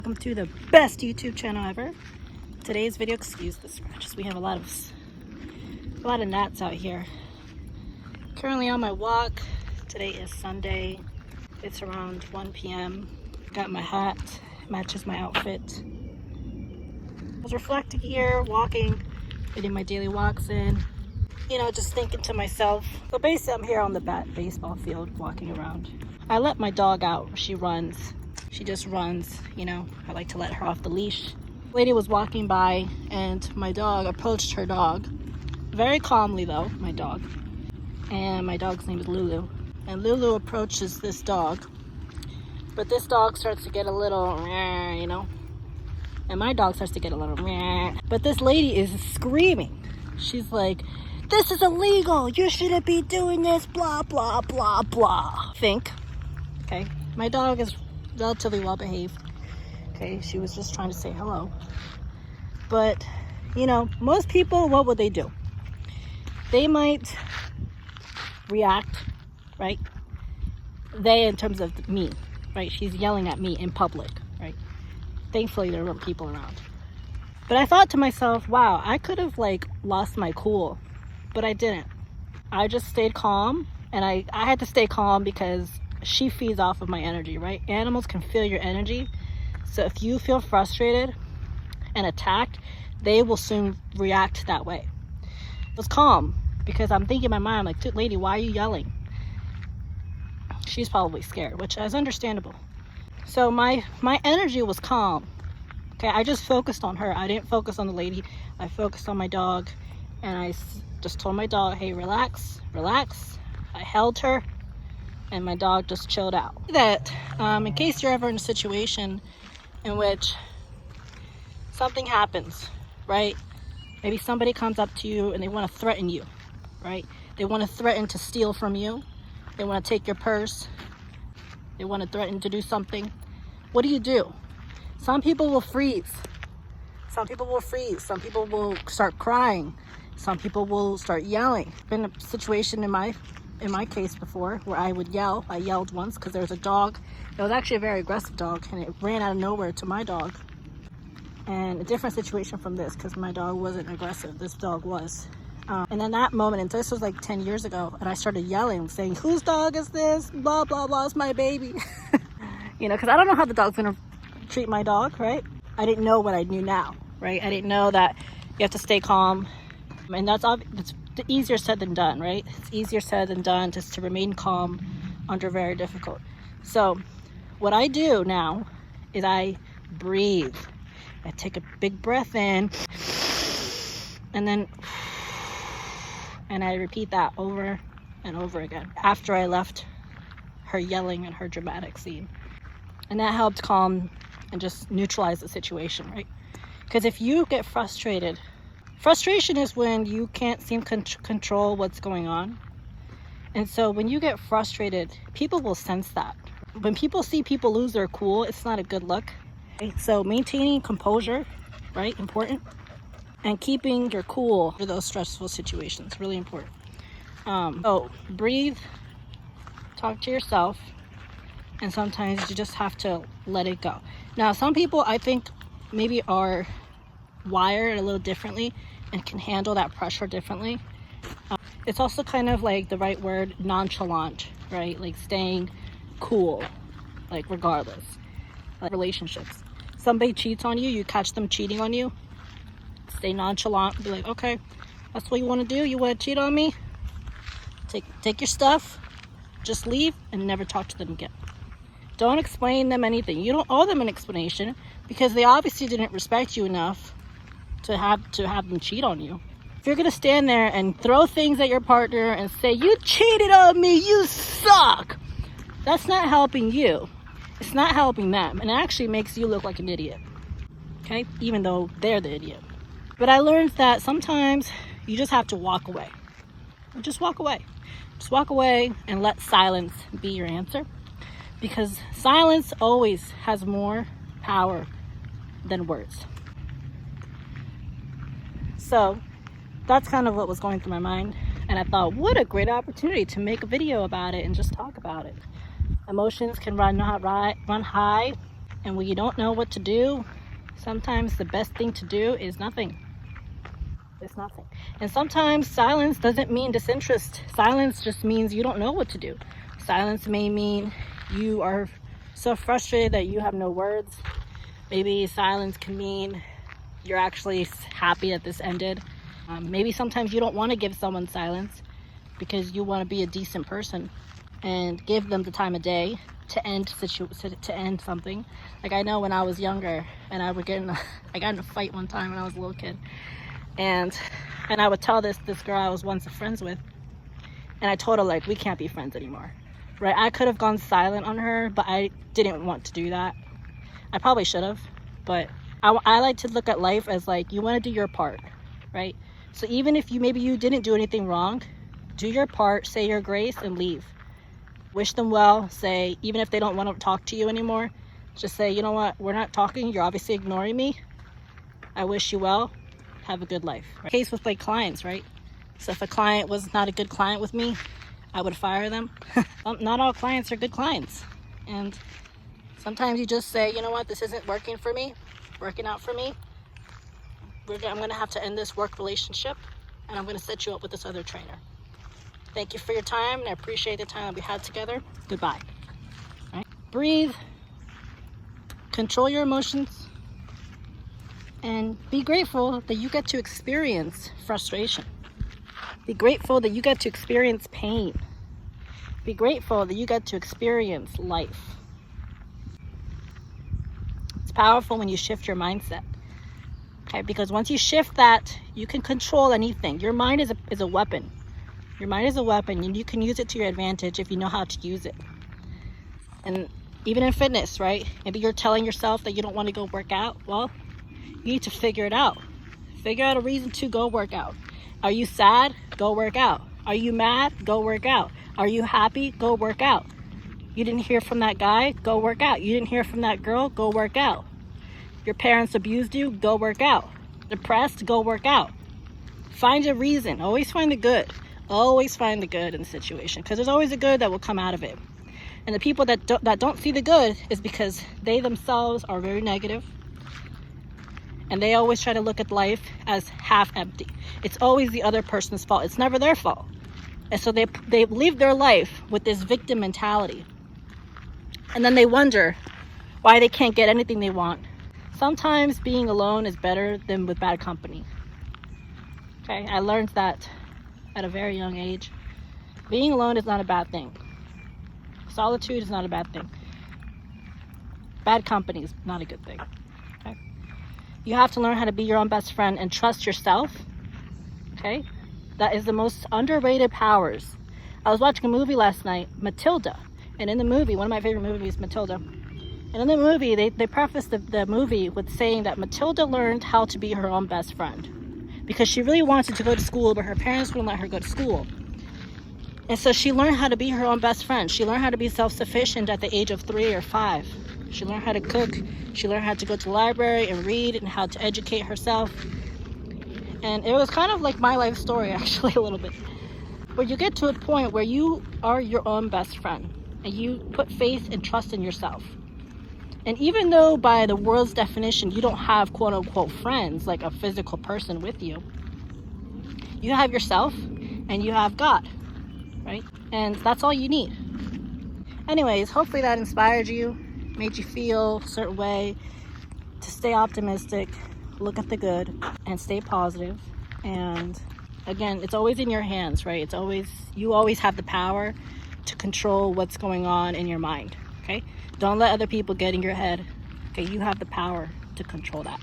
Welcome to the best YouTube channel ever. Today's video, excuse the scratches. We have a lot of gnats out here. Currently on my walk. Today is Sunday. It's around 1 p.m. Got my hat, matches my outfit. I was reflecting here, walking, getting my daily walks in. You know, just thinking to myself. So basically I'm here on the baseball field walking around. I let my dog out. She runs. She just runs, you know. I like to let her off the leash. The lady was walking by and my dog approached her dog. Very calmly though, my dog. And my dog's name is Lulu. And Lulu approaches this dog. But this dog starts to get a little, you know. And my dog starts to get a little, but this lady is screaming. She's like, "This is illegal. You shouldn't be doing this, blah, blah, blah, blah." Okay, my dog is relatively well behaved. Okay, she was just trying to say hello. But, you know, most people, what would they do? They might react, right? They, in terms of me, right? She's yelling at me in public, right? Thankfully, there weren't people around. But I thought to myself, wow, I could have like lost my cool, but I didn't. I just stayed calm, and I had to stay calm because she feeds off of my energy, right? Animals can feel your energy. So if you feel frustrated and attacked, they will soon react that way. I was calm because I'm thinking in my mind, like, lady, why are you yelling? She's probably scared, which is understandable. So my energy was calm. Okay, I just focused on her. I didn't focus on the lady. I focused on my dog, and I just told my dog, hey, relax, relax. I held her, and my dog just chilled out. That in case you're ever in a situation in which something happens, right? Maybe somebody comes up to you and they want to threaten you, right? They want to threaten to steal from you. They want to take your purse. They want to threaten to do something. What do? Some people will freeze. Some people will freeze. Some people will start crying. Some people will start yelling. Been a situation in my case before where I would yell. I yelled once because there was a dog. It was actually a very aggressive dog, and it ran out of nowhere to my dog. And a different situation from this because my dog wasn't aggressive. This dog was. And in that moment, and this was like 10 years ago, and I started yelling, saying, whose dog is this? Blah, blah, blah, it's my baby. You know, because I don't know how the dog's going to treat my dog, right? I didn't know what I knew now, right? I didn't know that you have to stay calm. And it's easier said than done, right? It's easier said than done just to remain calm under very difficult. So what I do now is I breathe. I take a big breath in, and then I repeat that over and over again after I left her yelling and her dramatic scene. And that helped calm and just neutralize the situation, right? Because if you get frustrated, frustration is when you can't seem to control what's going on. And so when you get frustrated, people will sense that. When people see people lose their cool, it's not a good look. Okay? So maintaining composure, right? Important. And keeping your cool for those stressful situations, really important. So breathe, talk to yourself, and sometimes you just have to let it go. Now, some people I think maybe are wired a little differently and can handle that pressure differently. It's also kind of like the right word, nonchalant, right? Like staying cool, like regardless. Like relationships. Somebody cheats on you, you catch them cheating on you. Stay nonchalant, be like, okay, that's what you want to do? You want to cheat on me? Take your stuff, just leave, and never talk to them again. Don't explain them anything. You don't owe them an explanation because they obviously didn't respect you enough to have them cheat on you. If you're gonna stand there and throw things at your partner and say, you cheated on me, you suck, that's not helping you. It's not helping them, and it actually makes you look like an idiot. Okay? Even though they're the idiot. But I learned that sometimes you just have to walk away. Just walk away. Just walk away and let silence be your answer. Because silence always has more power than words. So that's kind of what was going through my mind. And I thought, what a great opportunity to make a video about it and just talk about it. Emotions can run high And when you don't know what to do, sometimes the best thing to do is nothing. It's nothing. And sometimes silence doesn't mean disinterest. Silence just means you don't know what to do. Silence may mean you are so frustrated that you have no words. Maybe silence can mean you're actually happy that this ended. Maybe sometimes you don't want to give someone silence because you want to be a decent person and give them the time of day to end something. Like, I know when I was younger and I got in a fight one time when I was a little kid, and I would tell this girl I was once friends with, and I told her, like, we can't be friends anymore, right? I could have gone silent on her, but I didn't want to do that. I probably should have, but I like to look at life as, like, you want to do your part, right? So even if maybe you didn't do anything wrong, do your part, say your grace, and leave. Wish them well. Say, even if they don't want to talk to you anymore, just say, you know what, we're not talking, you're obviously ignoring me, I wish you well, have a good life. Right? Case with, like, clients, right? So if a client was not a good client with me, I would fire them. Not all clients are good clients, and sometimes you just say, you know what, this isn't working out for me, I'm going to have to end this work relationship, and I'm going to set you up with this other trainer. Thank you for your time, and I appreciate the time that we had together. Goodbye. All right? Breathe, control your emotions, and be grateful that you get to experience frustration. Be grateful that you get to experience pain. Be grateful that you get to experience life. It's powerful when you shift your mindset. Okay, because once you shift that, you can control anything. Your mind is a weapon. Your mind is a weapon, and you can use it to your advantage if you know how to use it. And even in fitness, right? Maybe you're telling yourself that you don't want to go work out. Well, you need to figure it out. Figure out a reason to go work out. Are you sad? Go work out. Are you mad? Go work out. Are you happy? Go work out. You didn't hear from that guy? Go work out. You didn't hear from that girl? Go work out. Your parents abused you? Go work out. Depressed? Go work out. Find a reason. Always find the good. Always find the good in the situation, because there's always a good that will come out of it. And the people that don't see the good is because they themselves are very negative, and they always try to look at life as half empty. It's always the other person's fault. It's never their fault. And so they live their life with this victim mentality, and then they wonder why they can't get anything they want. Sometimes being alone is better than with bad company. Okay, I learned that at a very young age. Being alone is not a bad thing. Solitude is not a bad thing. Bad company is not a good thing. Okay? You have to learn how to be your own best friend and trust yourself. Okay? That is the most underrated powers. I was watching a movie last night, Matilda. And in the movie, one of my favorite movies, Matilda. And in the movie, they prefaced the movie with saying that Matilda learned how to be her own best friend, because she really wanted to go to school, but her parents wouldn't let her go to school. And so she learned how to be her own best friend. She learned how to be self-sufficient at the age of 3 or 5. She learned how to cook. She learned how to go to the library and read, and how to educate herself. And it was kind of like my life story, actually, a little bit. Where you get to a point where you are your own best friend, and you put faith and trust in yourself. And even though by the world's definition, you don't have quote unquote friends, like a physical person with you, you have yourself and you have God, right? And that's all you need. Anyways, hopefully that inspired you, made you feel a certain way, to stay optimistic, look at the good, and stay positive. And again, it's always in your hands, right? You always have the power to control what's going on in your mind. Okay, don't let other people get in your head. Okay, you have the power to control that.